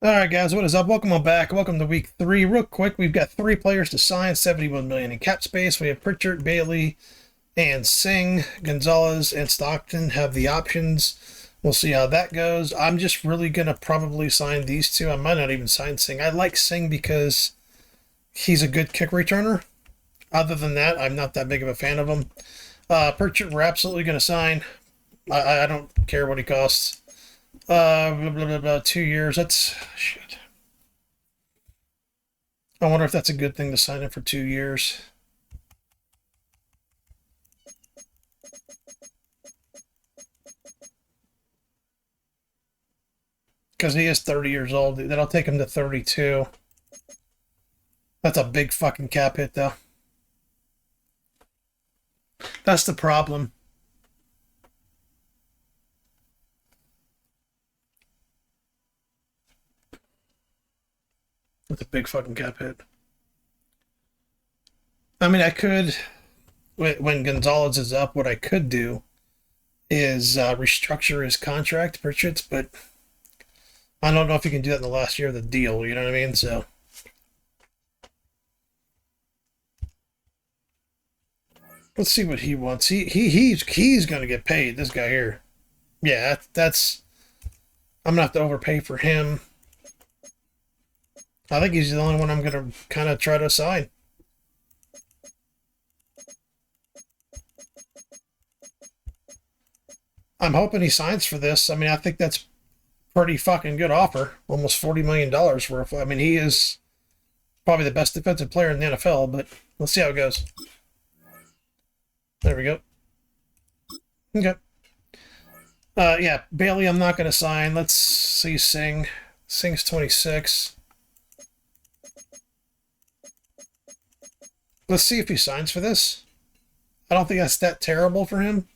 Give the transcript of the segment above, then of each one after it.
All right, guys, what is up? Welcome on back. Welcome to week 3. Real quick, we've got 3 players to sign, 71 million in cap space. We have Pritchard, Bailey, and Singh. Gonzalez and Stockton have the options. We'll see how that goes. I'm just really gonna probably sign these two. I might not even sign Singh. I like Singh because he's a good kick returner. Other than that, I'm not that big of a fan of him. Pritchard, we're absolutely gonna sign. I don't care what he costs. Blah, blah, blah, blah, 2 years. That's shit. I wonder if that's a good thing to sign in for 2 years. Because he is 30 years old. That'll take him to 32. That's a big fucking cap hit, though. That's the problem. That's a big fucking cap hit. I mean, I could, when Gonzalez is up, what I could do is restructure his contract, Pritchard's, but I don't know if you can do that in the last year of the deal, you know what I mean? So, let's see what he wants. He's going to get paid, this guy here. Yeah, that's I'm going to have to overpay for him. I think he's the only one I'm going to kind of try to sign. I'm hoping he signs for this. I mean, I think that's pretty fucking good offer. Almost $40 million worth. I mean, he is probably the best defensive player in the NFL, but let's see how it goes. There we go. Okay. Yeah, Bailey, I'm not going to sign. Let's see Singh. Singh's 26. Let's see if he signs for this. I don't think that's that terrible for him.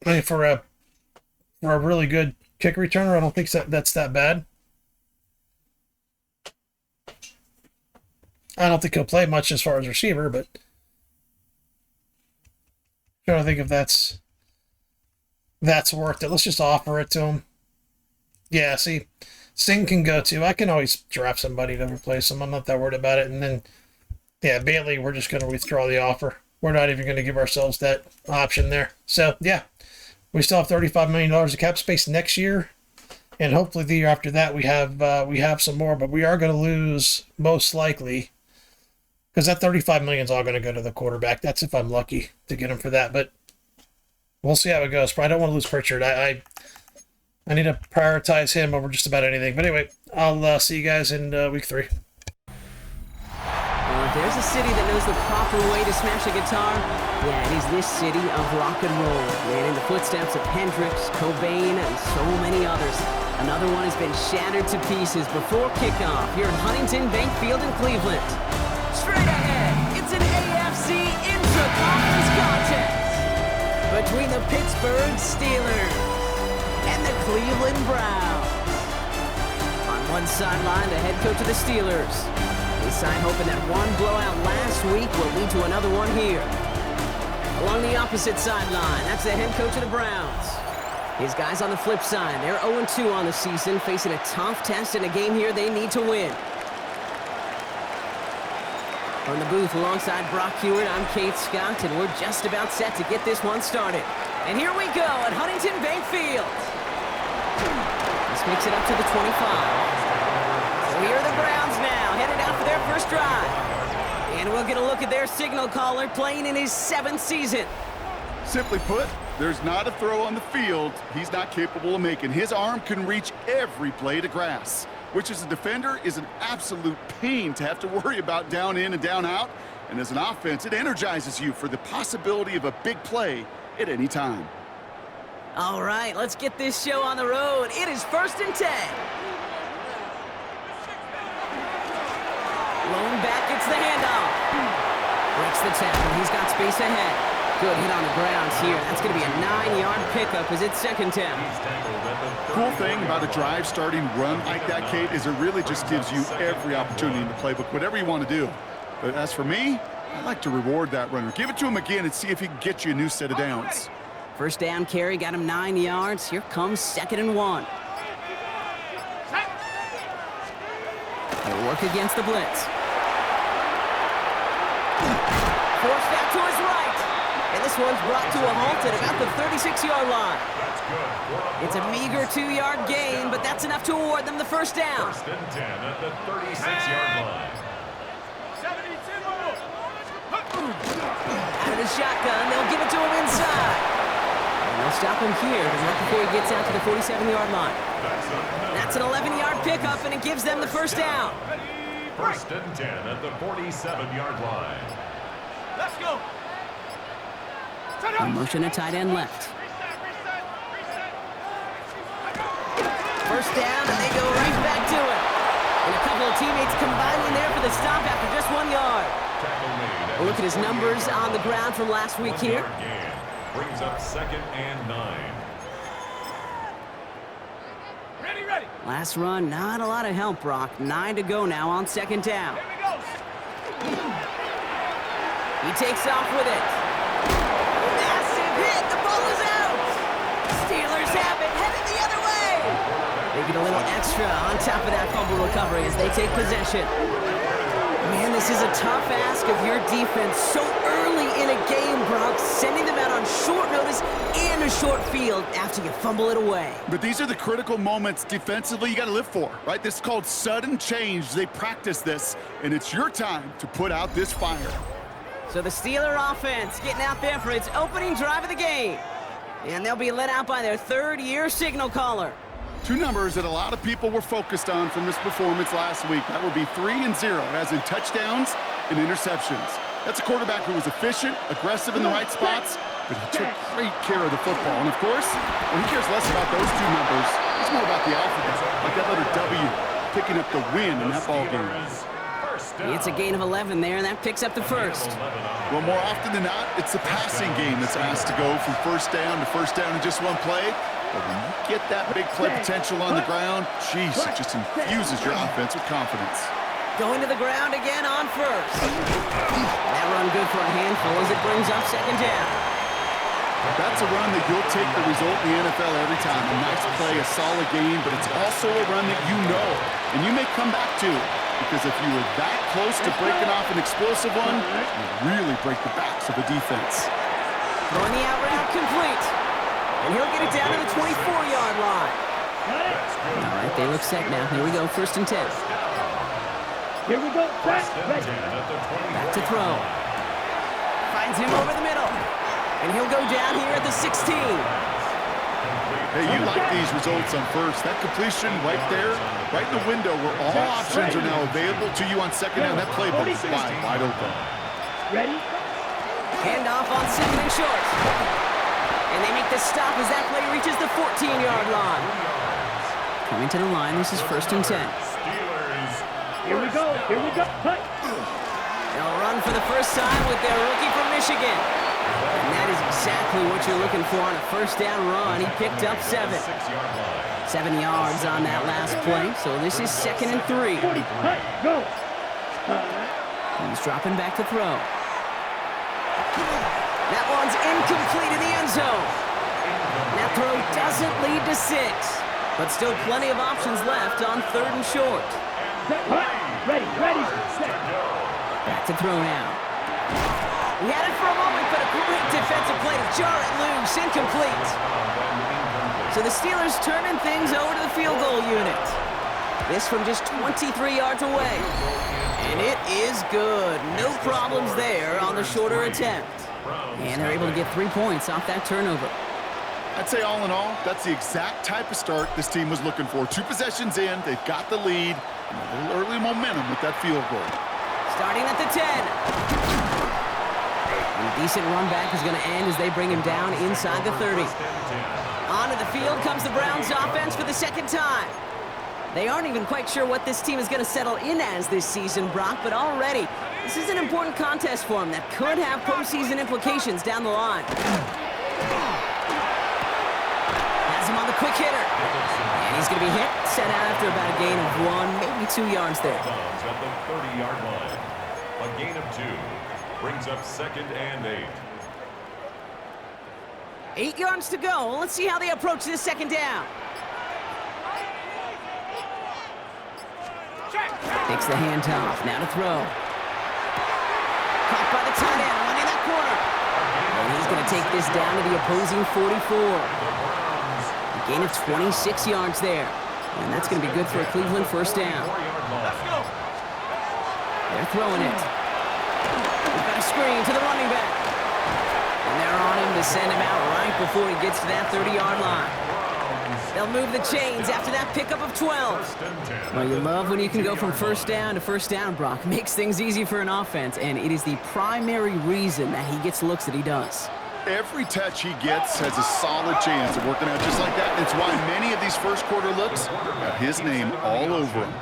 I mean, for a really good kick returner, I don't think that's that bad. I don't think he'll play much as far as receiver, but I'm trying to think if that's worth it. Let's just offer it to him. Yeah, see, Singh can go too. I can always draft somebody to replace him. I'm not that worried about it. And then, yeah, Bailey, we're just going to withdraw the offer. We're not even going to give ourselves that option there. So, yeah, we still have $35 million of cap space next year. And hopefully the year after that we have some more. But we are going to lose most likely because that $35 million is all going to go to the quarterback. That's if I'm lucky to get him for that. But we'll see how it goes. But I don't want to lose Pritchard. I need to prioritize him over just about anything. But anyway, I'll see you guys in week 3. Well, if there's a city that knows the proper way to smash a guitar, yeah, it is this city of rock and roll. Man, in the footsteps of Hendrix, Cobain, and so many others. Another one has been shattered to pieces before kickoff here at Huntington Bank Field in Cleveland. Straight ahead, it's an AFC intra-conference contest between the Pittsburgh Steelers and the Cleveland Browns. On one sideline, the head coach of the Steelers. He signed hoping that one blowout last week will lead to another one here. Along the opposite sideline, that's the head coach of the Browns. His guys on the flip side, they're 0-2 on the season, facing a tough test in a game here they need to win. From the booth alongside Brock Hewitt, I'm Kate Scott, and we're just about set to get this one started. And here we go at Huntington Bank Field. This makes it up to the 25. So here are the Browns now, headed out for their first drive. And we'll get a look at their signal caller playing in his 7th season. Simply put, there's not a throw on the field he's not capable of making. His arm can reach every blade of grass, which as a defender is an absolute pain to have to worry about down in and down out. And as an offense, it energizes you for the possibility of a big play at any time. All right, let's get this show on the road. It is 1st and 10. Lone back gets the handoff. Breaks the tackle. He's got space ahead. Good hit on the ground here. That's going to be a 9-yard pickup as it's 2nd down. Cool thing about a drive starting run like that, Kate, is it really just gives you every opportunity in the playbook, whatever you want to do. But as for me, I like to reward that runner. Give it to him again and see if he can get you a new set of downs. First down carry got him 9 yards. Here comes 2nd and 1. He'll work against the blitz. Forced out to his right. And this one's brought to a halt at about the 36-yard line. It's a meager 2-yard gain, but that's enough to award them the first down. First and 10 at the 36-yard line. Out of the shotgun, they'll give it to him inside. And they'll stop him here, but not before he gets out to the 47-yard line. That's an 11-yard pickup, and it gives them the first down. First and 10 at the 47-yard line. Let's go. A motion at tight end left. First down, and they go right back to it. And a couple of teammates combining there for the stop after just 1 yard. A look at his numbers on the ground from last week here. Brings up 2nd and 9. Ready. Last run, not a lot of help, Brock. 9 to go now on 2nd down. Here we go. He takes off with it. Massive hit. The ball is out. Steelers have it, headed the other way. They get a little extra on top of that fumble recovery as they take possession. Man, this is a tough ask of your defense so early in a game, Brock, sending them out on short notice and a short field after you fumble it away. But these are the critical moments defensively you got to live for, right? This is called sudden change. They practice this, and it's your time to put out this fire. So the Steeler offense getting out there for its opening drive of the game. And they'll be let out by their third-year signal caller. Two numbers that a lot of people were focused on from this performance last week. That would be 3 and 0, as in touchdowns and interceptions. That's a quarterback who was efficient, aggressive in the right spots, but he took great care of the football. And of course, well, he cares less about those two numbers. It's more about the alphabet, like that letter W, picking up the win in that ball game. It's a gain of 11 there, and that picks up the first. Well, more often than not, it's the passing game that's asked to go from first down in just one play. But when you get that big play potential on the ground, geez, it just infuses your offense with confidence. Going to the ground again on first. That run good for a handful as it brings up 2nd down. That's a run that you'll take the result in the NFL every time. A nice play, a solid game, but it's also a run that you know, and you may come back to. Because if you were that close to breaking off an explosive one, you really break the backs of the defense. Throwing the out route complete. And he'll get it down to the 24-yard line. All right, they look set now. Here we go, 1st and 10. Here we go. Back to throw. Finds him over the middle. And he'll go down here at the 16. Hey, you like these results on first. That completion right there, right in the window where all options are now available to you on 2nd down. That playbook is wide open. Ready? Handoff on 2nd and short. And they make the stop as that play reaches the 14-yard line. Coming to the line, this is 1st and 10. Here we go. Cut. They'll run for the first time with their rookie from Michigan. And that is exactly what you're looking for on a first down run. He picked up 7. 7 yards on that last play, so this is 2nd and 3. Go. He's dropping back to throw. That one's incomplete in the end zone. That throw doesn't lead to 6, but still plenty of options left on 3rd and short. Ready. Set. Back to throw now. He had it for a moment, but a great defensive play to jar it loose. Incomplete. So the Steelers turning things over to the field goal unit. This from just 23 yards away. And it is good. No problems there on the shorter attempt. And they're able to get 3 points off that turnover. I'd say all in all, that's the exact type of start this team was looking for. 2 possessions in, they've got the lead, and a little early momentum with that field goal. Starting at the 10. And a decent run back is going to end as they bring him down inside the 30. Onto the field comes the Browns offense for the 2nd time. They aren't even quite sure what this team is going to settle in as this season, Brock, but already this is an important contest for them that could have postseason implications down the line. Has him on the quick hitter. And he's going to be hit, set out after about a gain of 1, maybe 2 yards there. At the 30-yard line. A gain of 2 brings up 2nd and 8. 8 yards to go. Let's see how they approach this second down. Takes the handoff. Now to throw. Caught by the tight end, running that corner. And he's going to take this down to the opposing 44. A gain of 26 yards there. And that's going to be good for a Cleveland first down. They're throwing it. We've got a screen to the running back. And they're on him to send him out right before he gets to that 30-yard line. They'll move the chains after that pickup of 12. Well, you love when you can go from first down to first down, Brock. Makes things easy for an offense, and it is the primary reason that he gets looks that he does. Every touch he gets has a solid chance of working out just like that. It's why many of these first quarter looks have his name all over them.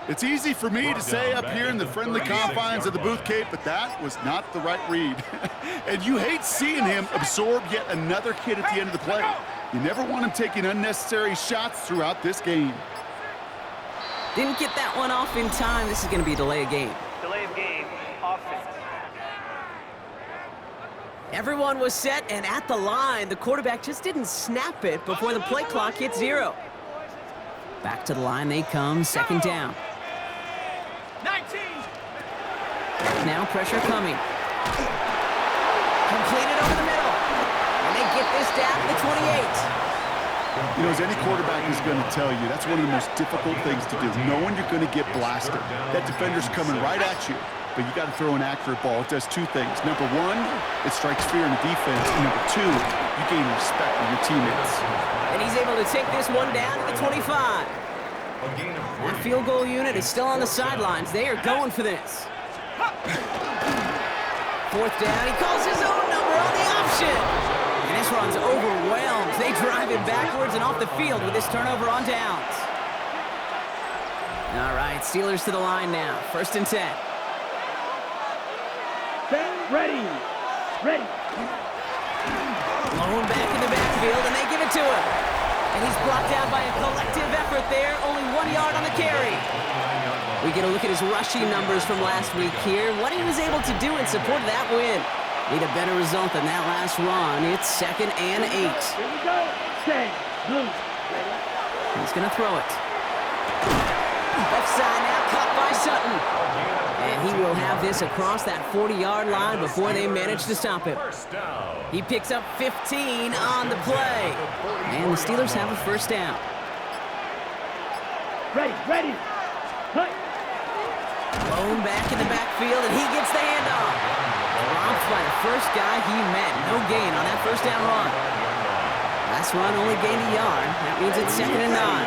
It's easy for me to say up here in the friendly confines of the Booth Cape, but that was not the right read. And you hate seeing him absorb yet another hit at the end of the play. You never want him taking unnecessary shots throughout this game. Didn't get that one off in time. This is going to be a delay of game. Delay of game, offense. Everyone was set, and at the line, the quarterback just didn't snap it before the play clock hit 0. Back to the line they come, second down. 19. Now pressure coming. Completed over the middle. And they get this down to the 28. You know, as any quarterback is going to tell you, that's one of the most difficult things to do, knowing you're going to get blasted. That defender's coming right at you, but you got to throw an accurate ball. It does two things. Number one, it strikes fear in the defense. And number two, you gain respect from your teammates. And he's able to take this one down to the 25. That field goal unit is still on the sidelines. They are going for this. Fourth down, he calls his own number on the option. And this runs overwhelmed. They drive him backwards and off the field with this turnover on downs. All right, Steelers to the line now. First and 10. Ready. Ready. Blown back in the backfield, and they give it to him. And he's brought down by a collective effort there. Only 1 yard on the carry. We get a look at his rushing numbers from last week here. What he was able to do in support of that win. Need a better result than that last run. It's 2nd and 8. Here we go. Stay. Blue. Ready. He's going to throw it. Left side now, caught by Sutton. And he will have this across that 40-yard line before they manage to stop him. He picks up 15 on the play. And the Steelers have a first down. Ready. Ready. Cut. Blown back in the backfield, and he gets the handoff. Dropped by the first guy he met. No gain on that first down run. Last run only gained a yard. That means it's 2nd and 9.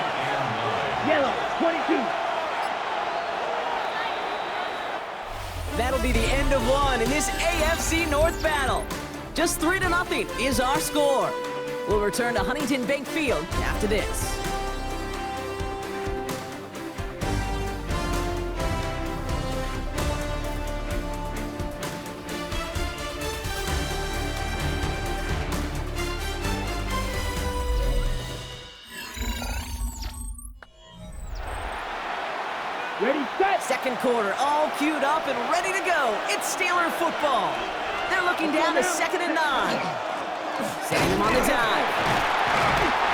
Yellow. 22. That'll be the end of one in this AFC North battle. Just 3-0 is our score. We'll return to Huntington Bank Field after this. Ready, set. Second quarter, all queued up and ready to go. It's Steeler football. They're looking down to 2nd and 9. Setting him on the dive.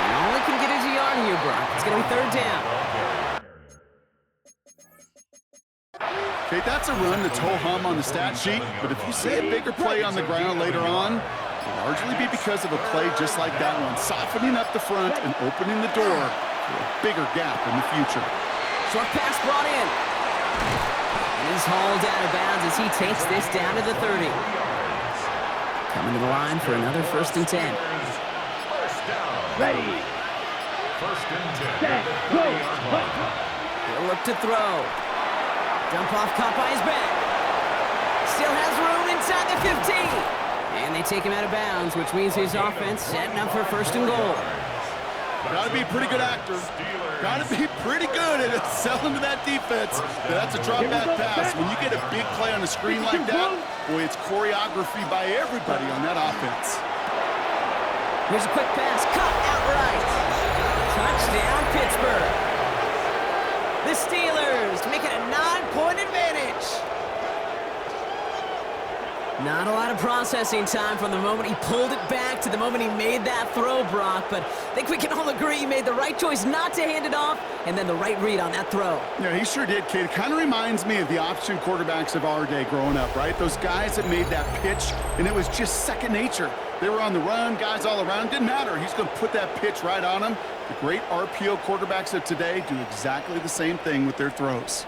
And all he can get is a yard here, Brock. It's going to be 3rd down. Okay, that's a run that's ho-hum on the stat sheet, but if you say a bigger play on the ground later on, it'll largely be because of a play just like that one, softening up the front and opening the door for a bigger gap in the future. Short pass brought in. And he's hauled out of bounds as he takes this down to the 30. Coming to the line for another 1st and 10. Ready. First and 10. Set. Go. Cut. He'll look to throw. Dump off caught by his back. Still has room inside the 15. And they take him out of bounds, which means his offense setting up for 1st and goal. Gotta be a pretty good actor. Gotta be pretty good at selling to that defense. That's a drop back pass. When you get a big play on the screen like that, boy, it's choreography by everybody on that offense. Here's a quick pass, caught outright. Touchdown, Pittsburgh. The Steelers make it a 9-point advantage. Not a lot of processing time from the moment he pulled it back to the moment he made that throw, Brock, but I think we can all agree he made the right choice not to hand it off, and then the right read on that throw. Yeah, he sure did, kid. It kind of reminds me of the option quarterbacks of our day growing up, right? Those guys that made that pitch, and it was just second nature. They were on the run, guys all around. Didn't matter. He's going to put that pitch right on him. The great RPO quarterbacks of today do exactly the same thing with their throws.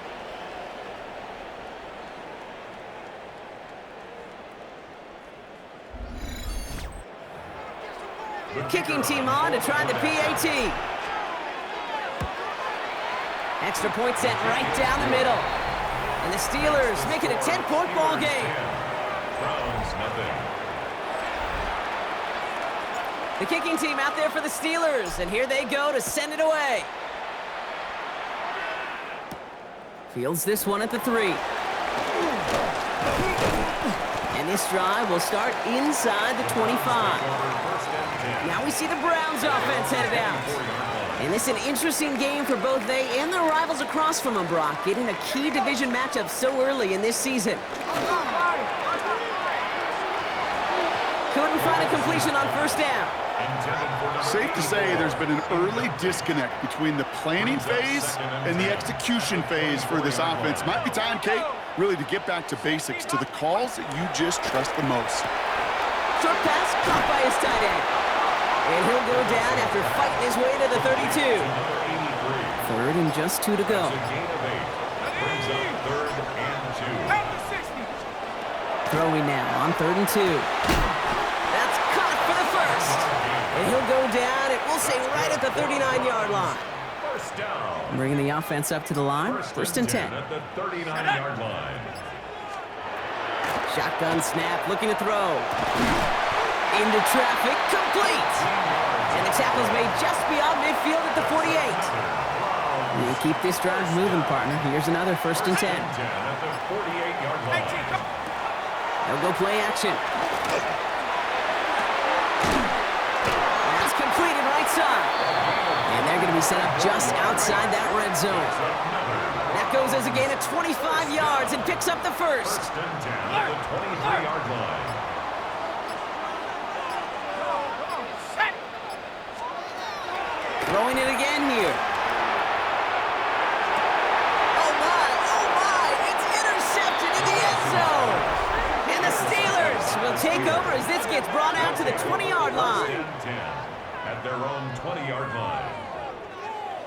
Kicking team on to try the PAT. Extra point sent right down the middle. And the Steelers make it a 10-point ball game. Browns nothing. The kicking team out there for the Steelers, and here they go to send it away. Fields this one at the 3. And this drive will start inside the 25. Now we see the Browns offense headed out. And this is an interesting game for both they and their rivals across from them, Brock, getting a key division matchup so early in this season. Couldn't find a completion on first down. Safe to say there's been an early disconnect between the planning phase and the execution phase for this offense. Might be time, Kate, really to get back to basics, to the calls that you just trust the most. Short pass caught by his tight end. And he'll go down after fighting his way to the 32. Third and just 2 to go. Brings up 3rd and 2. Throwing now on 3rd and 2. That's caught for the first. And he'll go down, and we'll say right at the 39-yard line. First down. Bringing the offense up to the line. First and 10. At the 39-yard line. Shotgun snap, looking to throw. Into traffic, complete. And the tackle's made just beyond midfield at the 48. You keep this drive moving, partner. Here's another first and 10. At the 48-yard line. They'll go play action. That's completed right side. And they're going to be set up just outside that red zone. That goes as a gain of 25 yards and picks up the first. First and 10 at the 23-yard line. Throwing it again here. Oh my, it's intercepted in the end zone. And the Steelers will take over as this gets brought out to the 20-yard line. First and 10 at their own 20-yard line.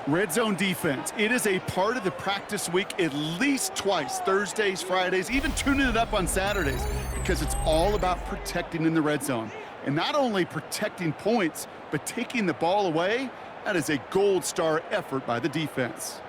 Red zone defense. It is a part of the practice week at least twice, Thursdays, Fridays, even tuning it up on Saturdays, because it's all about protecting in the red zone. And not only protecting points, but taking the ball away. That is a gold star effort by the defense.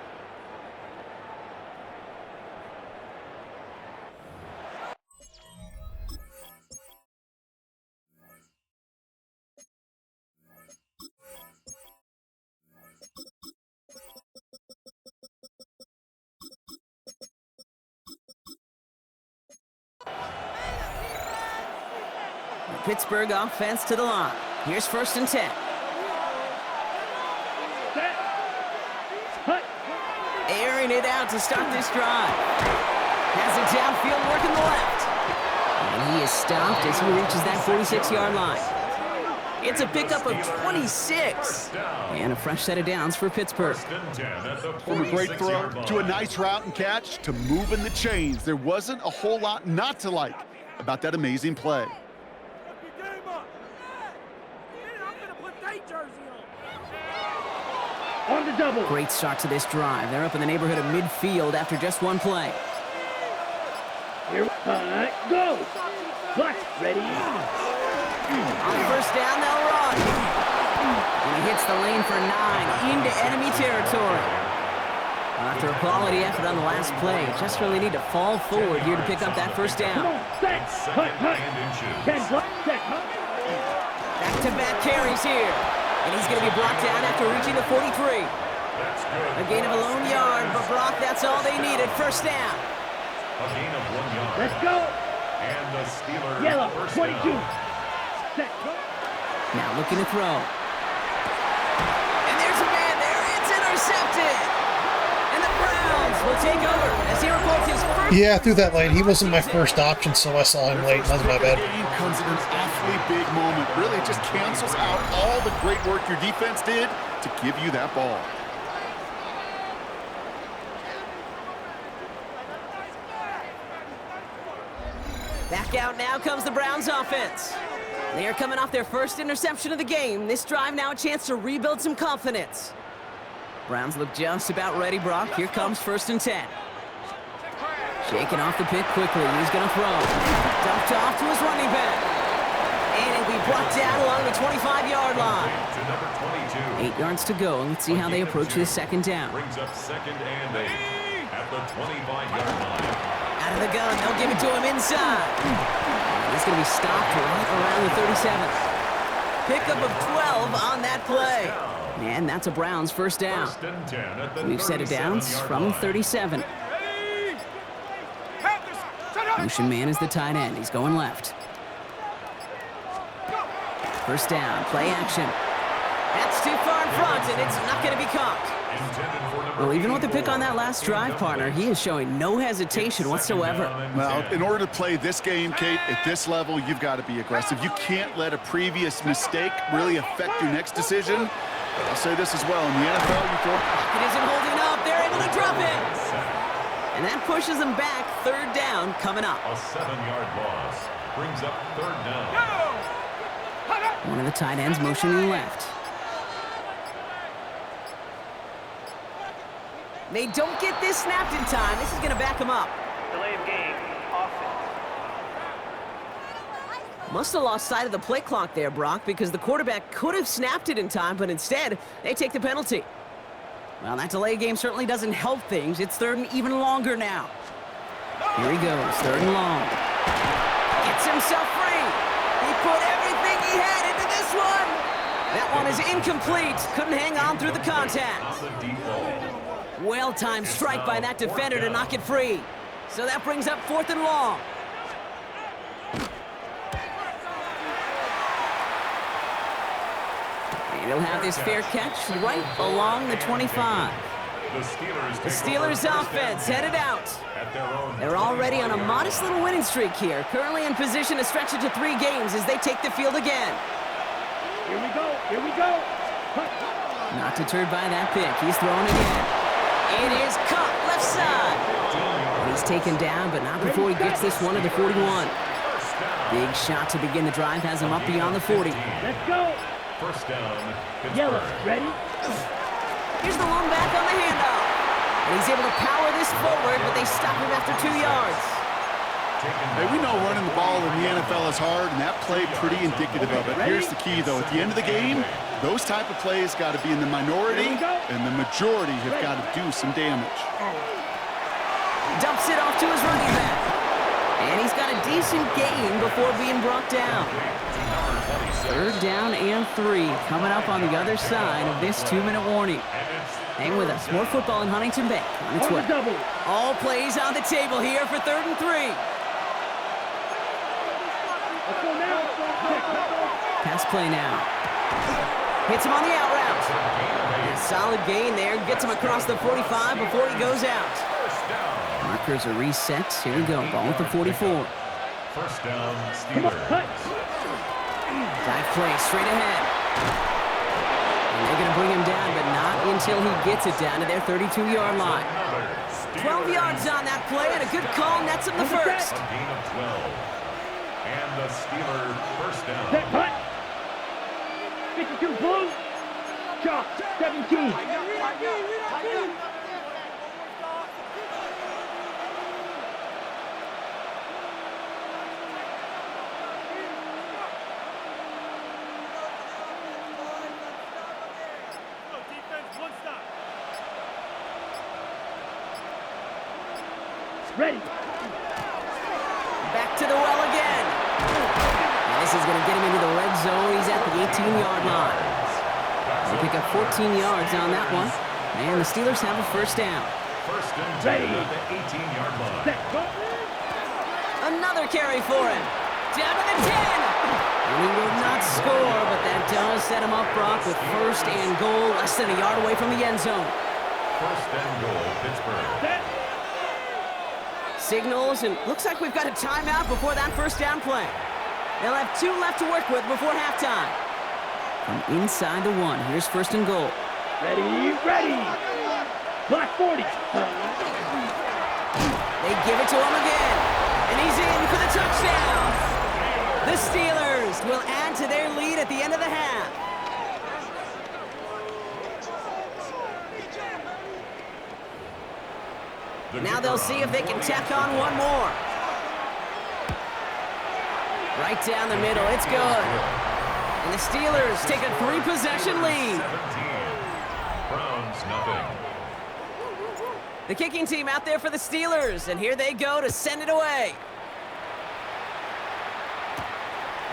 The Pittsburgh offense to the line. Here's first and 10. Airing it out to start this drive. Has it downfield, working the left. And he is stopped as he reaches that 46-yard line. It's a pickup of 26. And a fresh set of downs for Pittsburgh. First and 10 at the From a great throw 46-yard line. to a nice route and catch to moving the chains. There wasn't a whole lot not to like about that amazing play. On the double. Great start to this drive. They're up in the neighborhood of midfield after just one play. Here, go. Clutch, ready. On first down, they'll run. And he hits the lane for 9 into enemy territory. After a quality effort on the last play, just really need to fall forward here to pick up that first Come down. on, set. Hut, hut. And inches. 10 block, set, hut. Back-to-back carries here. And he's going to be brought down after reaching the 43. That's good. A gain of a lone yard, but Brock, that's all they needed. First down. A gain of 1 yard. Let's go. And the Steelers Yellow, first 22. down. Set, go. Now looking to throw. And there's a man there. It's intercepted. And the Browns will take over as he reports his first. Yeah, I threw that late. He wasn't my first option, so I saw him late. That was my bad. Game comes at an awfully big moment. Really just cancels out all the great work your defense did to give you that ball. Back out now comes the Browns offense. They are coming off their first interception of the game. This drive now a chance to rebuild some confidence. Browns look just about ready, Brock. Here comes 1st and 10. Shaking off the pick quickly. He's going to throw. Dumped off to his running back. And it'll be brought down along the 25-yard line. To number 22. 8 yards to go. Let's see how they approach this 2nd down. Brings up 2nd and 8 at the 25-yard line. Out of the gun, they'll give it to him inside. He's going to be stopped right around the 37. Pickup of 12 on that play. And that's a Browns 1st down. 1st and 10 at the We've set it down 37-yard from line. 37. Motion man is the tight end. He's going left. 1st down, play action. That's too far in front, and it's not going to be caught. Well, even with the pick on that last drive, partner, he is showing no hesitation whatsoever. Well, in order to play this game, Kate, at this level, you've got to be aggressive. You can't let a previous mistake really affect your next decision. I'll say this as well. In the NFL, you throw... It isn't holding up. They're able to drop it. And that pushes them back. 3rd down coming up. A 7-yard loss brings up 3rd down. One of the tight ends motioning left. They don't get this snapped in time. This is going to back them up. Delay of game. Offense. Must have lost sight of the play clock there, Brock, because the quarterback could have snapped it in time, but instead, they take the penalty. Well, that delay game certainly doesn't help things. It's 3rd and even longer now. Here he goes, 3rd and long. Gets himself free. He put everything he had into this one. That one is incomplete. Couldn't hang on through the contact. On the deep ball. Well-timed strike by that defender to knock it free. So that brings up 4th and long. And he'll have this fair catch right along the 25. The Steelers offense headed out. They're already on a modest little winning streak here. Currently in position to stretch it to 3 games as they take the field again. Here we go. Here we go. Not deterred by that pick. He's throwing again. It is caught left side. And he's taken down, but not before he gets this one to the 41. Big shot to begin the drive has him up beyond the 40. Let's go. 1st down. Yellow. Pittsburgh. Ready? Here's the lone back on the handoff. And he's able to power this forward, but they stop him after 2 yards. Hey, we know running the ball in the NFL is hard, and that play pretty indicative of it. Here's the key, though. At the end of the game, those type of plays got to be in the minority, and the majority have got to do some damage. Dumps it off to his running back. And he's got a decent gain before being brought down. 3rd down and 3 coming up on the other side of this 2-minute warning. Hang with us. More football in Huntington Bank on its way. Double. All plays on the table here for 3rd and 3. Let's go now. Pass play now. Hits him on the out route. A solid gain there. Gets him across the 45 before he goes out. Markers are reset. Here we go. Ball with the 44. 1st down. Come on, Steelers. cut. Dive play straight ahead. And they're going to bring him down, but not until he gets it down to their 32-yard line. 12 yards on that play, and a good call nets him the first. A gain of 12. And the Steelers 1st down. Set, cut. 52 blue. Chop. 17. Ready. Back to the well again. And this is going to get him into the red zone. He's at the 18-yard line. They pick up 14 yards on that one. And the Steelers have a 1st down. 1st and 10 at the 18-yard line. Set, go. Another carry for him. Down to the 10. And he will not score, but that does set him up, Brock, with 1st and goal, less than a yard away from the end zone. 1st and goal, Pittsburgh. Set. Signals, and looks like we've got a timeout before that first down play. They'll have 2 left to work with before halftime. From inside the 1, here's first and goal. Ready, ready. Block 40. They give it to him again, and he's in for the touchdown. The Steelers will add to their lead at the end of the half. Now they'll see if they can tack on one more. Right down the middle, it's good. And the Steelers take a 3-possession lead. 17. Browns, nothing. The kicking team out there for the Steelers, and here they go to send it away.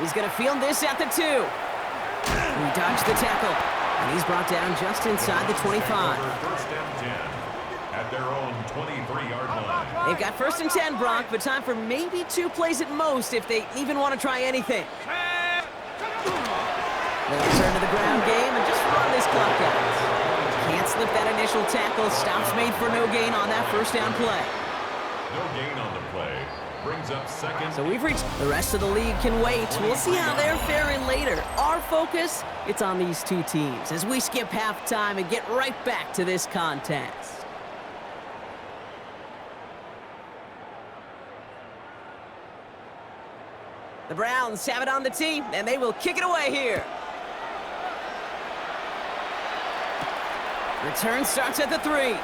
He's going to field this at the 2. He dodged the tackle, and he's brought down just inside the 25. First and 10 at their own 23-yard line. They've got first and 10, Brock, but time for maybe 2 plays at most if they even want to try anything. They'll return to the ground game and just run this clock out. Can't slip that initial tackle. Stops made for no gain on that first down play. No gain on the play. Brings up second. So we've reached the rest of the league can wait. We'll see how they're faring later. Our focus, it's on these 2 teams as we skip halftime and get right back to this contest. The Browns have it on the tee, and they will kick it away here. Return starts at the 3.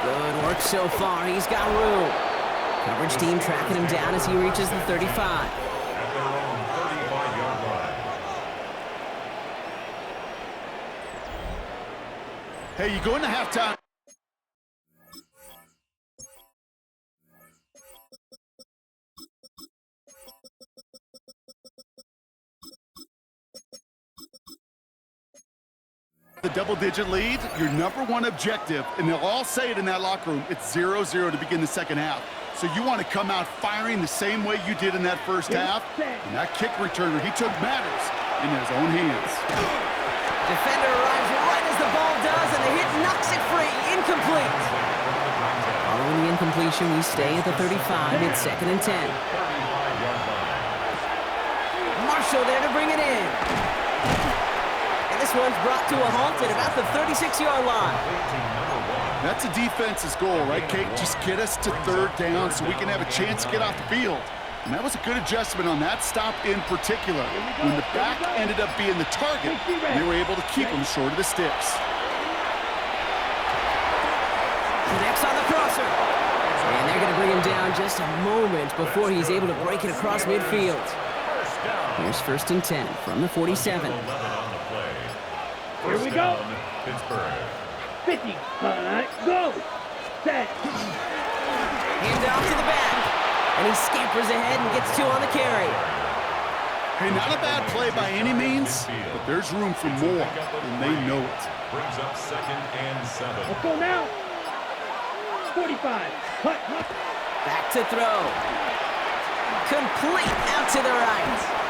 Good work so far. He's got room. Coverage team tracking him down as he reaches the 35. At their own 35-yard line. Hey, you go into halftime. The double-digit lead, your number 1 objective, and they'll all say it in that locker room, it's 0-0 to begin the second half. So you want to come out firing the same way you did in that first half. And that kick returner, he took matters in his own hands. Defender arrives right as the ball does, and the hit knocks it free. Incomplete. Following the incompletion, we stay at the 35. It's second and 10. Marshall there to bring it in. And this one's brought to a halt at about the 36-yard line. That's a defense's goal, right, Kate? Just get us to third down so we can have a chance to get off the field. And that was a good adjustment on that stop in particular. When the back ended up being the target, they were able to keep him short of the sticks. Connects on the crosser. And they're going to bring him down just a moment before he's able to break it across midfield. Here's first and 10 from the 47. Here we go. Pittsburgh. 50. Go. Set. Hand off to the back. And he scampers ahead and gets 2 on the carry. Hey, not a bad play by any means, but there's room for more, and they know it. Brings up second and 7. Let's go now. 45. Hut. Back to throw. Complete out to the right.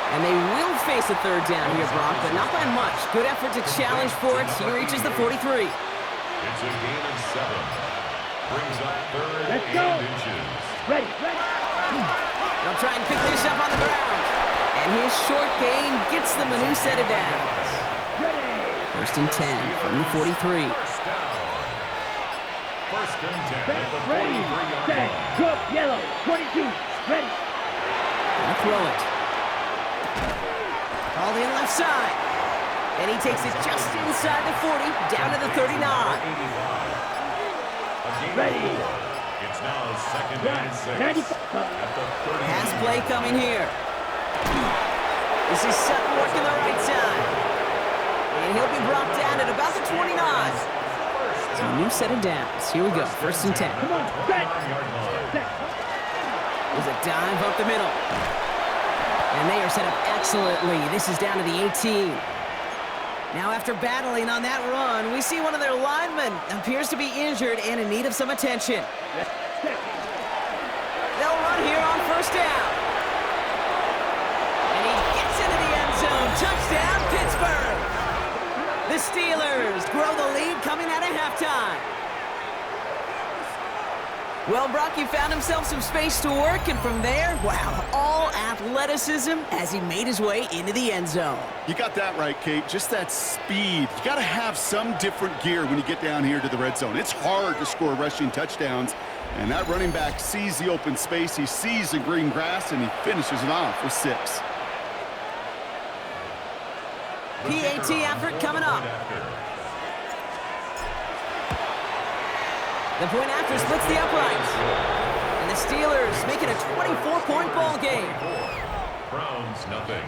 And they will face a third down here, Brock, but not by much. Good effort to challenge for it. He reaches the 43. It's a gain of 7. Brings up third Let's and go. inches. Ready. They'll try and pick this up on the ground. And his short gain gets them a new set of downs. First and 10 from the 43. First down. First and 10 at the Ready. 43-yard Set. line. Go. Yellow. 22. Ready. Gonna throw it. Called in left side. And he takes it just inside the 40, down to the 39. Ready. It's now second and 6 at the 30. Pass play coming here. This is Sutton working the right side. And he'll be brought down at about the 29. So a new set of downs. Here we go, first and 10. Come on. Set. Set. There's a dive up the middle. And they are set up excellently. This is down to the 18. Now after battling on that run, we see one of their linemen appears to be injured and in need of some attention. They'll run here on first down. And he gets into the end zone. Touchdown, Pittsburgh. The Steelers grow the lead coming out of halftime. Well, Brock, he found himself some space to work, and from there, wow, all athleticism as he made his way into the end zone. You got that right, Kate. Just that speed. You got to have some different gear when you get down here to the red zone. It's hard to score rushing touchdowns, and that running back sees the open space, he sees the green grass, and he finishes it off with 6. PAT effort coming up. The point after splits the uprights. And the Steelers make it a 24-point ball game. Browns nothing.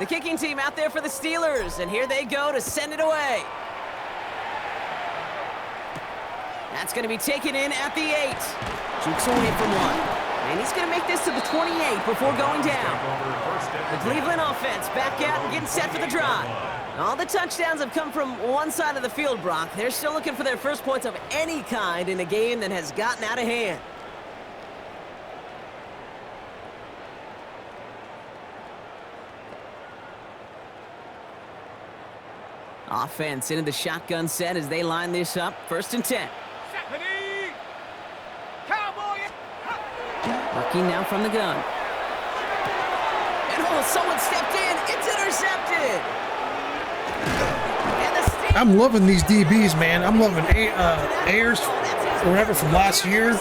The kicking team out there for the Steelers, and here they go to send it away. That's going to be taken in at the 8. Jukes away from 1. And he's going to make this to the 28 before going down. The Cleveland offense back out and getting set for the drive. All the touchdowns have come from one side of the field, Brock. They're still looking for their first points of any kind in a game that has gotten out of hand. Offense into the shotgun set as they line this up. 1st and 10. Working now from the gun. And someone stepped in. It's intercepted. And the Steelers, I'm loving these DBs, man. I'm loving Ayers, whatever from last year,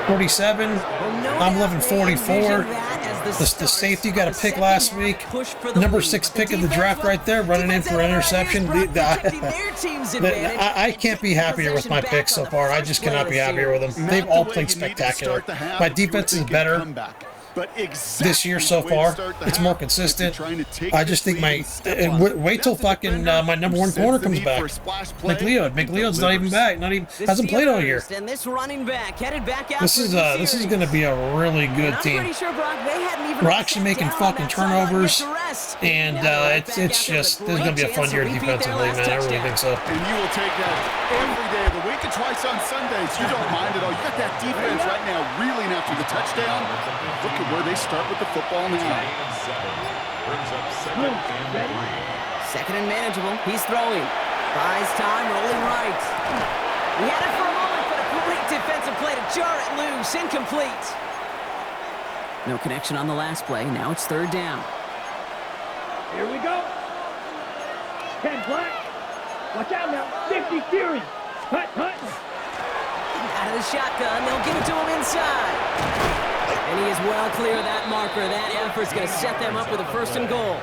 47. I'm loving 44. The safety got a pick last week. Number 6 pick of the draft right there, running in for an interception. I can't be happier with my picks so far. I just cannot be happier with them. They've all played spectacular. My defense is better this year so far. It's more consistent. I just think wait till fucking my number 1 corner comes back. McLeod's not even back. Hasn't played all year. And this running back headed back out. This is going to be a really good team. We're actually making fucking turnovers, and it's just there's going to be a fun year defensively, man. I really think so. And you will take that every day of the week and twice on Sundays. You don't mind at all. You got that defense right now reeling after the touchdown. Look at where they start with the football now. Brings up 2nd and 3. 2nd and manageable. He's throwing. Buys time, rolling right. He had it for a moment, but a great defensive play to jar it loose. Incomplete. No connection on the last play. Now it's 3rd down. Here we go. 10 black. Watch out now. 50 Fury. Hut. Out of the shotgun. They'll give it to him inside. And he is well clear of that marker. That effort's going to set them up with a 1st and goal.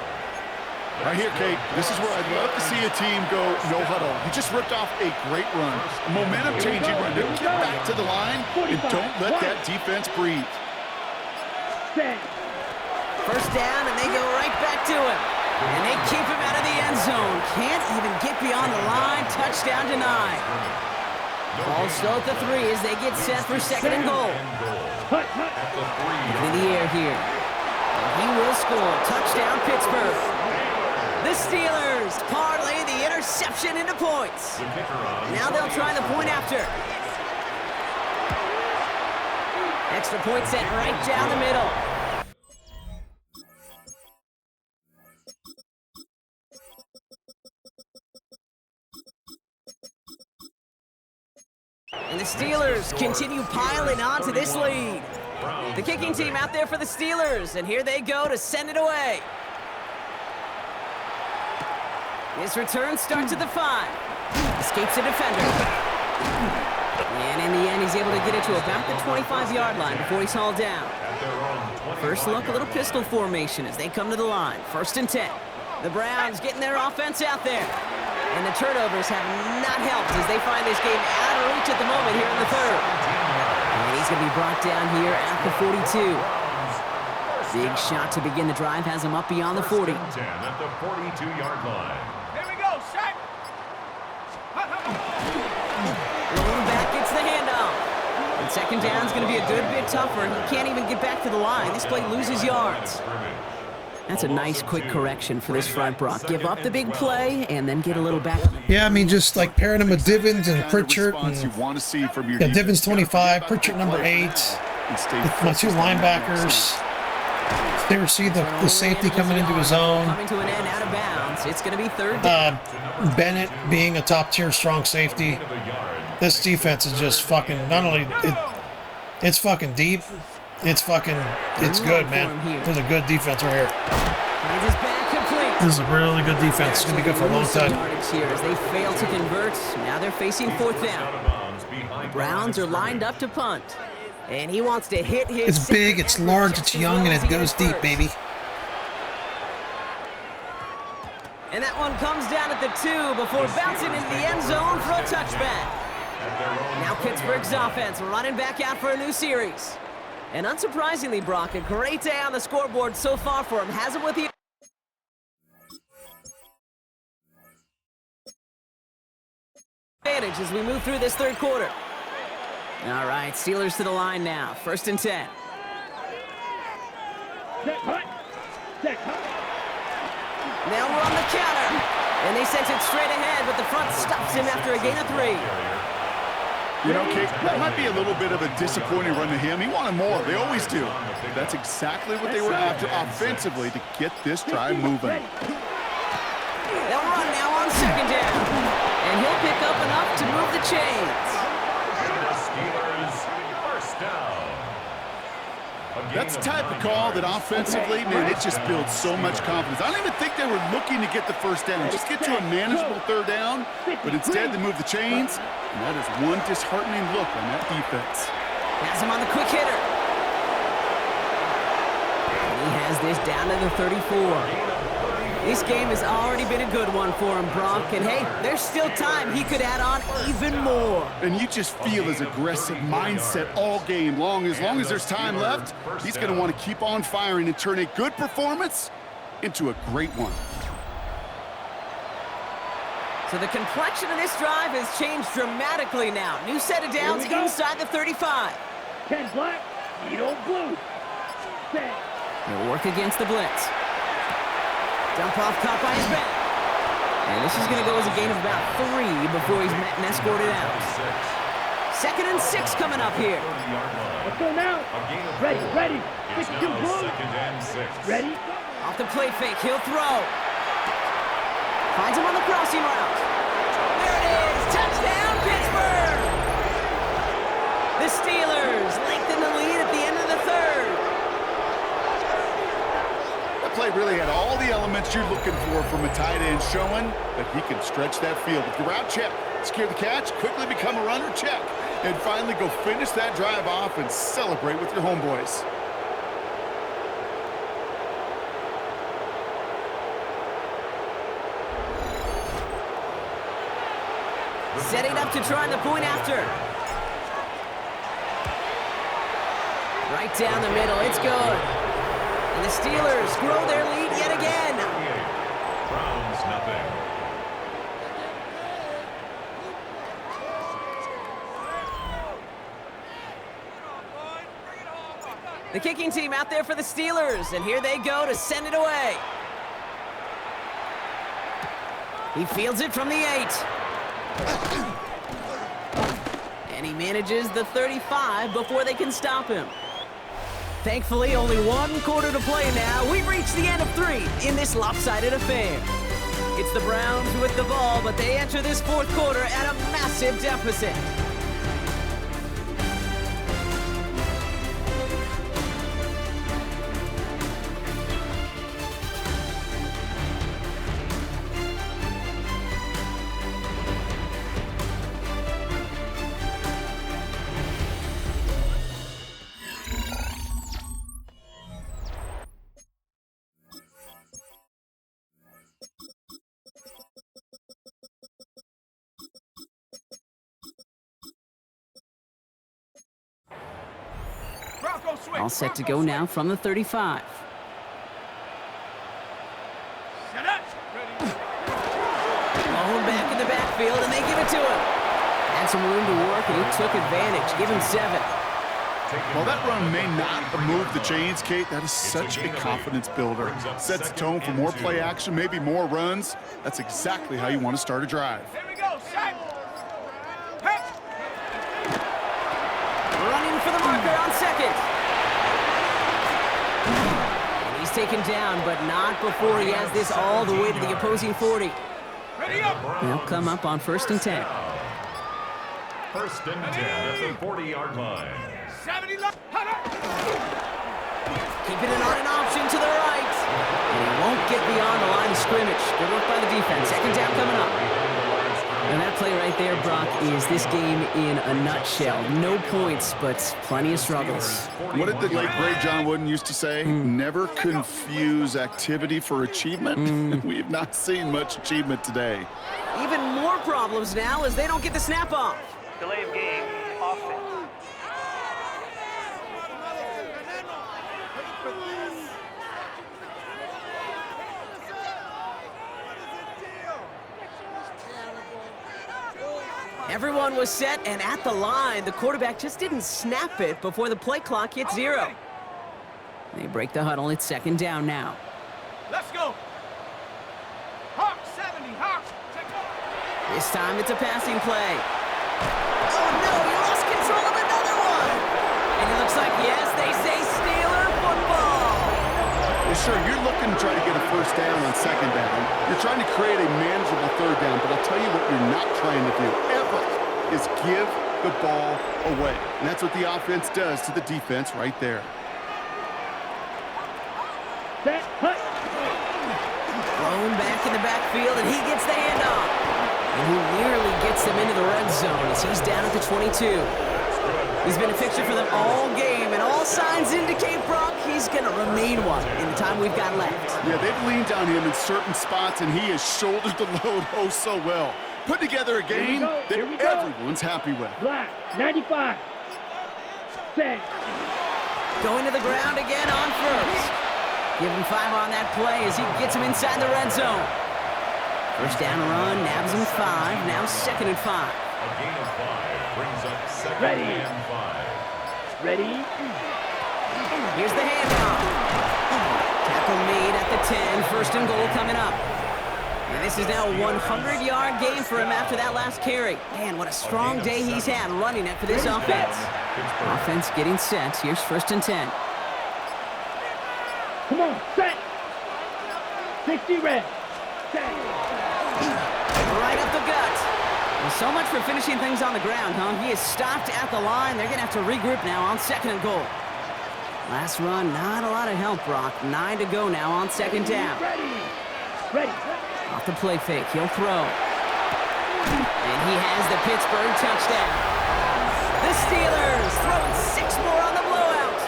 Right here, Kate, this is where I'd love to see a team go no huddle. He just ripped off a great run. A momentum-changing run. Get back to the line and don't let that defense breathe. 1st down, and they go right back to him. And they keep him out of the end zone. Can't even get beyond the line. Touchdown denied. Ball still at the 3 as they get set for 2nd and goal. In the air here. And he will score. Touchdown, Pittsburgh. The Steelers parlay the interception into points. Now they'll try the point after. Extra point set right down the middle. And the Steelers continue piling on to this lead. The kicking team out there for the Steelers, and here they go to send it away. His return starts at the 5. Escapes a defender. And in the end, he's able to get it to about the 25-yard line before he's hauled down. First look, a little pistol formation as they come to the line. 1st and 10. The Browns getting their offense out there. And the turnovers have not helped as they find this game out of reach at the moment here in the 3rd. And he's going to be brought down here at the 42. Big shot to begin the drive has him up beyond the 40. 10 at the 42-yard line. Here we go, shot. Rolling back gets the handoff. And 2nd down is going to be a good bit tougher. He can't even get back to the line. This play loses yards. That's a nice, quick correction for this front, Brock. Give up the big play and then get a little back. Yeah, I mean, just like pairing him with Divins and Pritchard. And, you want to see from your Divins 25, Pritchard number 8. and stay My focused two on that next linebackers. They see the safety coming into his own. Coming to an end out of bounds. It's going to be third down. Bennett being a top-tier strong safety. This defense is just fucking, not only, it's fucking deep, it's good, man. There's a good defense right here. Finds his back complete. This is a really good defense. It's going to be good for a long time. Here as they fail to convert. Now they're facing fourth down. The Browns are lined up to punt. And he wants to hit his... It's big, it's large, it's young, and it goes deep, baby. And that one comes down at the 2 before bouncing into the end zone for a touchback. Now Pittsburgh's offense running back out for a new series. And unsurprisingly, Brock, a great day on the scoreboard so far for him. Has him with the advantage as we move through this third quarter. All right, Steelers to the line now. 1st and 10. Now we're on the counter. And they sent it straight ahead, but the front stops him after a gain of 3. You know, Kate, that might be a little bit of a disappointing run to him. He wanted more. They always do. That's exactly what they were after offensively to get this drive moving. They'll run now on 2nd down. And he'll pick up enough to move the chains. Steelers, first down. That's the type of call that offensively, man, it just builds so much confidence. I don't even think they were looking to get the first down. Just get to a manageable 3rd down, but instead they move the chains, and that is one disheartening look on that defense. Has him on the quick hitter. And he has this down to the 34. This game has already been a good one for him, Brock. And hey, there's still time. He could add on even more. And you just feel his aggressive mindset all game long. As long as there's time left, he's going to want to keep on firing and turn a good performance into a great one. So the complexion of this drive has changed dramatically now. New set of downs inside the 35. 10 black, Edo blue. Set. He'll work against the blitz. Dump off caught by his back. And this is going to go as a gain of about 3 before he's met and escorted out. 2nd and 6 coming up here. Let's go now. Ready. 62 blue. Ready. Off the play fake, he'll throw. Finds him on the crossing route. There it is, touchdown Pittsburgh! The Steelers lengthen the lead at the end of the 3rd. That play really had all the elements you're looking for from a tight end, showing that he can stretch that field. With the route check, secure the catch, quickly become a runner check, and finally go finish that drive off and celebrate with your homeboys. Setting up to try the point after. Right down the middle, it's good. And the Steelers grow their lead yet again. Browns, nothing. The kicking team out there for the Steelers, and here they go to send it away. He fields it from the 8. And he manages the 35 before they can stop him. Thankfully, only 1 quarter to play now. We've reached the end of 3 in this lopsided affair. It's the Browns with the ball, but they enter this 4th quarter at a massive deficit. All set to go now from the 35. Ball back in the backfield, and they give it to him. Had some room to work, and he took advantage. Give him 7. While that run may not have moved the chains, Kate, that is such a confidence builder. Sets the tone for more play action, maybe more runs. That's exactly how you want to start a drive. Here we go, set. Running for the marker on second. And he's taken down, but not before he has this all the way to the opposing 40. They'll come up on 1st and 10. 1st and 10 at the 40-yard line. Keeping it on an option to the right. And he won't get beyond the line of scrimmage. Good work by the defense. 2nd down coming up. And that play right there, Brock, is this game in a nutshell. No points, but plenty of struggles. What did the late great John Wooden used to say? Never confuse activity for achievement. We have not seen much achievement today. Even more problems now as they don't get the snap off. Delay of game, offense. Everyone was set and at the line. The quarterback just didn't snap it before the play clock hit 0. They break the huddle. It's 2nd down now. Let's go. Hawk 70, Hawk. This time it's a passing play. Oh no, he lost control of another one. And it looks like, yes, they say Steeler football. Well, sure, you're looking to try to get a 1st down on 2nd down. You're trying to create a manageable 3rd down, but I'll tell you what you're not trying to do ever is give the ball away. And that's what the offense does to the defense right there. Set, hut. Thrown back in the backfield, and he gets the handoff. And he nearly gets them into the red zone as he's down at the 22. He's been a fixture for them all game, and all signs indicate, Brock, he's going to remain one in the time we've got left. Yeah, they've leaned on him in certain spots, and he has shouldered the load oh so well. Put together a game that everyone's happy with. Black, 95. Set. Going to the ground again on 1st. Give him 5 on that play as he gets him inside the red zone. 1st down run, nabs him 5. Now 2nd and 5. A gain of 5 brings up 2nd Ready. and 5. Ready. Here's the handoff. Tackle made at the 10. 1st and goal coming up. And this is now a 100-yard game for him after that last carry. Man, what a strong day he's had running it for this offense. Offense getting set. Here's 1st and 10. Come on, set. 60 red. Set. Right up the gut. Well, so much for finishing things on the ground, huh? He is stopped at the line. They're going to have to regroup now on 2nd and goal. Last run, not a lot of help, Brock. 9 to go now on 2nd down. Ready. Ready. Off the play fake, he'll throw. And he has the Pittsburgh touchdown. The Steelers throwing 6 more on the blowout.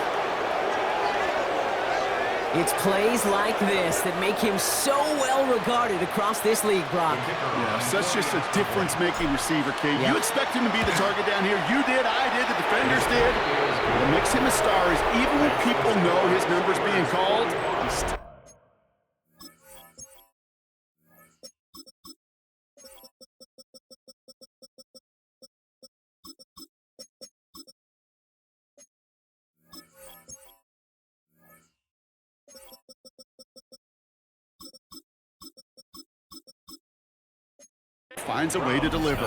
It's plays like this that make him so well regarded across this league, Brock. Yeah, such just a difference-making receiver, Kate. You expect him to be the target down here. You did, I did, the defenders did. What makes him a star is even when people know his number's being called, he's still finds a way to deliver.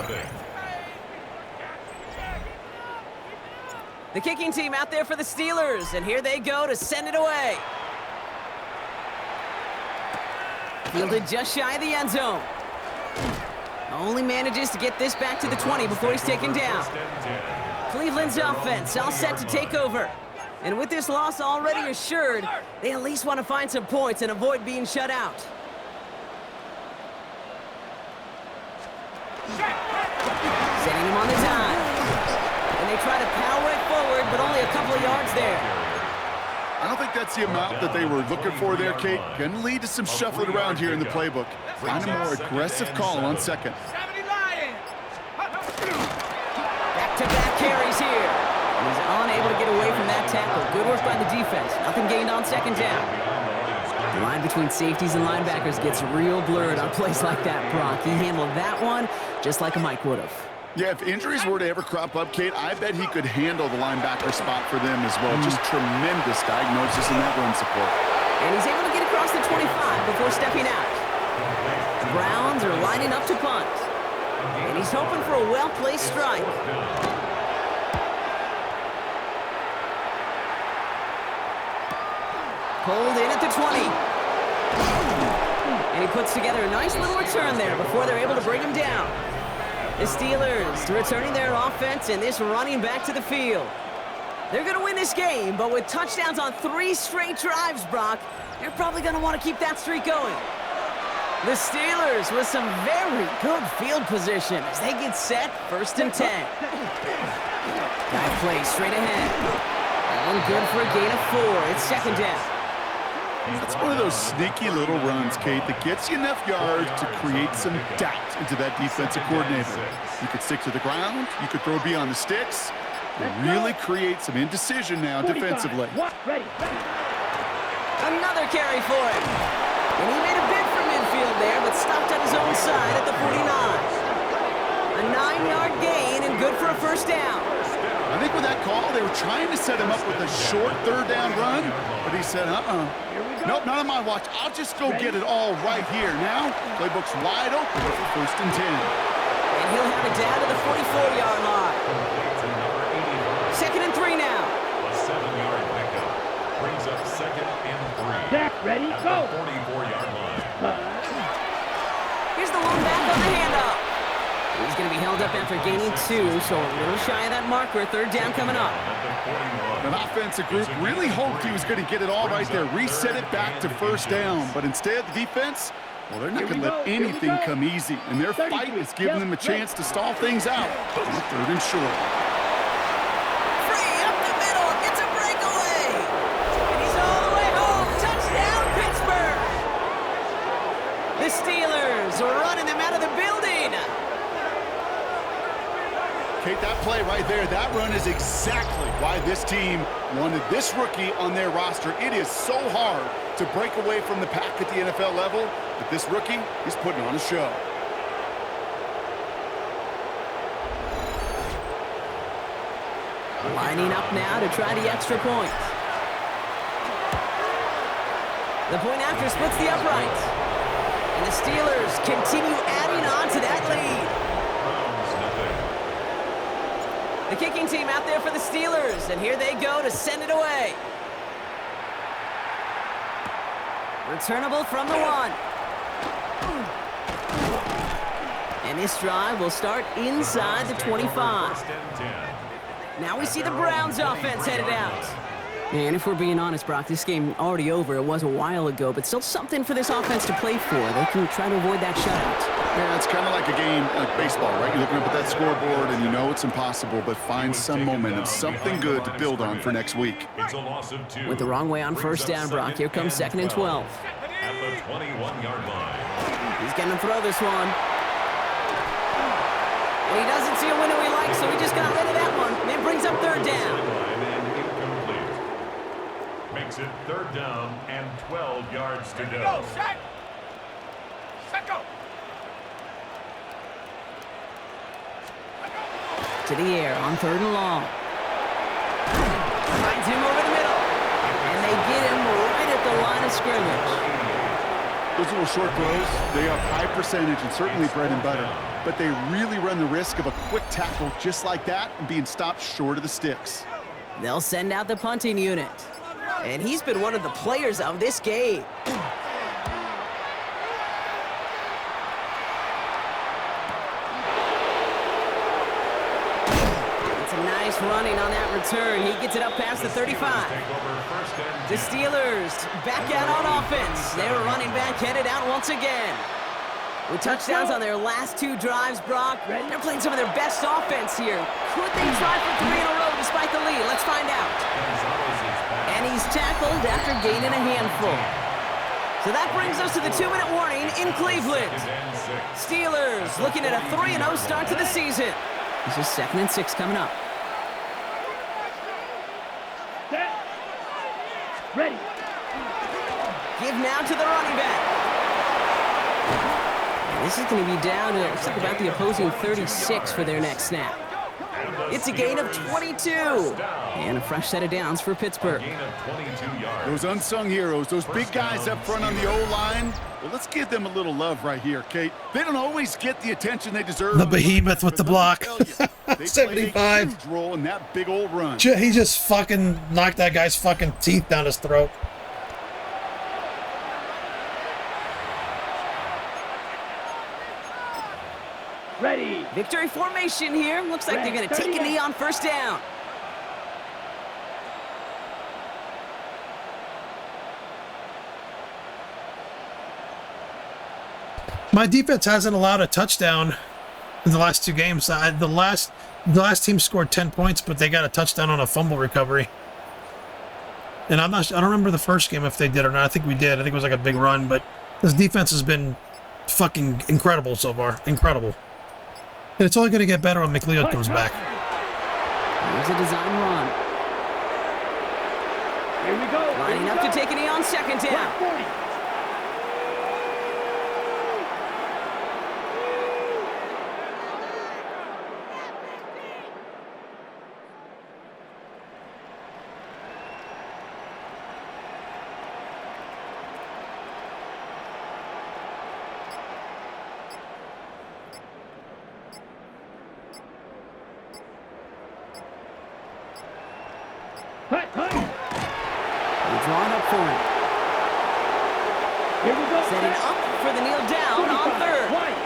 The kicking team out there for the Steelers, and here they go to send it away. Fielded just shy of the end zone. Only manages to get this back to the 20 before he's taken down. Cleveland's offense all set to take over. And with this loss already assured, they at least want to find some points and avoid being shut out. Setting him on the dime. And they try to power it forward, but only a couple of yards there. I don't think that's the amount that they were looking for there, Kate. Going to lead to some shuffling around here in the playbook. Find a more aggressive call on 2nd. Back-to-back carries here. And he's unable to get away from that tackle. Good work by the defense. Nothing gained on 2nd down. The line between safeties and linebackers gets real blurred on plays like that, Brock. He handled that one just like a Mike would have. Yeah, if injuries were to ever crop up, Kate, I bet he could handle the linebacker spot for them as well. Just tremendous diagnosis in that run support. And he's able to get across the 25 before stepping out. The Browns are lining up to punt. And he's hoping for a well-placed strike. Pulled in at the 20. And he puts together a nice little return there before they're able to bring him down. The Steelers returning their offense and this running back to the field. They're going to win this game, but with touchdowns on 3 straight drives, Brock, they're probably going to want to keep that streak going. The Steelers with some very good field position as they get set, 1st and 10. Dive play straight ahead. And good for a gain of 4. It's 2nd down. That's one of those sneaky little runs, Kate, that gets you enough yards to create some doubt into that defensive coordinator. You could stick to the ground, you could throw beyond the sticks, and really create some indecision now defensively. Ready. Another carry for him. And he made a bid for midfield there, but stopped on his own side at the 49. A 9-yard gain and good for a 1st down. I think with that call, they were trying to set him up with a short 3rd down run, but he said, nope, not on my watch. I'll just go get it all right here. Now, playbook's wide open for 1st and 10. And he'll have it down to the 44-yard line. 2nd and 3 now. A 7-yard pickup brings up 2nd and 3. Zach, ready, At go. the 44-yard line. Here's the one back on the handoff. He's going to be held up after gaining 2, so a little shy of that marker. 3rd down coming up. An offensive group really hoped he was going to get it all right there, reset it back to 1st down, but instead the defense, well, they're not going to let anything come easy, and their fight is giving them a chance to stall things out. 3rd and short. Free up the middle, gets a breakaway. And he's all the way home. Touchdown, Pittsburgh. The Steelers are running them out of the building. Kate, that play right there, that run is exactly why this team wanted this rookie on their roster. It is so hard to break away from the pack at the NFL level, but this rookie is putting on a show. Lining up now to try the extra point. The point after splits the upright. And the Steelers continue adding on to that lead. The kicking team out there for the Steelers, and here they go to send it away. Returnable from the 1. And this drive will start inside the 25. Now we see the Browns offense headed out. And if we're being honest, Brock, this game already over. It was a while ago, but still something for this offense to play for. They can try to avoid that shutout. Yeah, it's kind of like a game like baseball, right? You're looking up at that scoreboard and you know it's impossible, but find some momentum, something good to build on for next week. It's a loss of 2. With the wrong way on 1st down, Brock. Here comes 2nd and 12. At the 21-yard line. He's going to throw this one. And he doesn't see a window he likes, so he just got rid of that one. And it brings up 3rd down. Incomplete. Makes it 3rd down and 12 yards to go. Go, set. Set, go. To the air on 3rd and long. Finds him over the middle. And they get him right at the line of scrimmage. Those little short throws, they are high percentage and certainly bread and butter, but they really run the risk of a quick tackle just like that and being stopped short of the sticks. They'll send out the punting unit. And he's been one of the players of this game. Nice running on that return. He gets it up past the 35. The Steelers back out on offense. They're running back headed out once again. With touchdowns on their last 2 drives, Brock, they're playing some of their best offense here. Could they try for 3 in a row despite the lead? Let's find out. And he's tackled after gaining a handful. So that brings us to the 2-minute warning in Cleveland. Steelers looking at a 3-0 start to the season. This is 2nd and 6 coming up. Set. Ready. Give now to the running back. And this is going to be down to, looks like about the opposing 36 for their next snap. It's a gain of 22. And a fresh set of downs for Pittsburgh. Those unsung heroes, those big guys up front on the O-line, well, let's give them a little love right here, Kate. They don't always get the attention they deserve. The behemoth with the block. 75. Huge role in that big old run. He just fucking knocked that guy's fucking teeth down his throat. Victory formation here. Looks like they're going to take a knee on first down. My defense hasn't allowed a touchdown in the last 2 games. The last team scored 10 points, but they got a touchdown on a fumble recovery. And I don't remember the first game if they did or not. I think we did. I think it was like a big run, but this defense has been fucking incredible so far. Incredible. And it's only going to get better when McLeod comes back. Here's a design run. Here we go. Lining up to take a knee on second down. 40. Drawn up for it. Here we go. Setting up for the kneel down on third. White.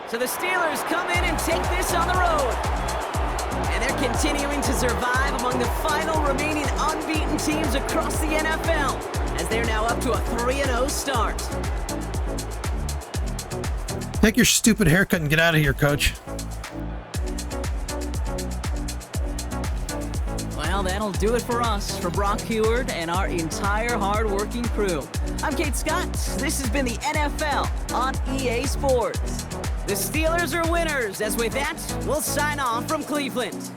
So the Steelers come in and take this on the road. And they're continuing to survive among the final remaining unbeaten teams across the NFL, as they're now up to a 3-0 start. Take your stupid haircut and get out of here, coach. Well, that'll do it for us, for Brock Heward and our entire hard-working crew. I'm Kate Scott. This has been the NFL on EA Sports. The Steelers are winners, as with that, we'll sign off from Cleveland.